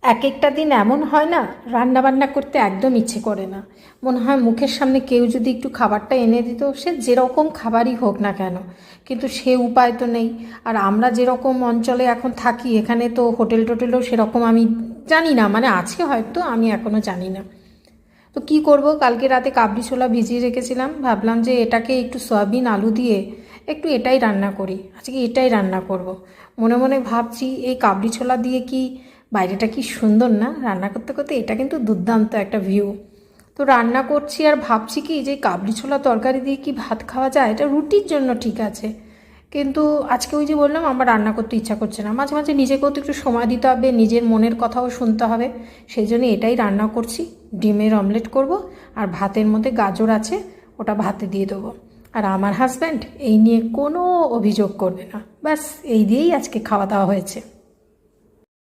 এক একটা দিন এমন হয় না, রান্না বান্না করতে একদম ইচ্ছে করে না। মনে হয় মুখের সামনে কেউ যদি একটু খাবারটা এনে দিত, সে যেরকম খাবারই হোক না কেন, কিন্তু সে উপায় তো নেই। আর আমরা যেরকম অঞ্চলে এখন থাকি, এখানে তো হোটেল টোটেলও সেরকম আমি জানি না, মানে আছে হয়তো, আমি এখনও জানি না। তো কি করব, কালকে রাতে কাবলি ছোলা ভিজিয়ে রেখেছিলাম, ভাবলাম যে এটাকে একটু সয়াবিন আলু দিয়ে একটু এটাই রান্না করি, আজকে এটাই রান্না করব। মনে মনে ভাবছি এই কাবলি ছোলা দিয়ে কি, বাইরেটা কি সুন্দর না, রান্না করতে করতে এটা কিন্তু দুর্দান্ত একটা ভিউ। তো রান্না করছি আর ভাবছি কি যে কাবলি ছোলা তরকারি দিয়ে কি ভাত খাওয়া যায়, এটা রুটির জন্য ঠিক আছে, কিন্তু আজকে ওই যে বললাম আমার রান্না করতে ইচ্ছা করছে না। মাঝে মাঝে নিজেকেও তো একটু সময় দিতে হবে, নিজের মনের কথাও শুনতে হবে। সেই জন্য এটাই রান্না করছি, ডিমের অমলেট করব, আর ভাতের মধ্যে গাজর আছে, ওটা ভাতে দিয়ে দেবো। আর আমার হাজব্যান্ড এই নিয়ে কোনো অভিযোগ করবে না, ব্যাস এই দিয়েই আজকে খাওয়া দাওয়া হয়েছে।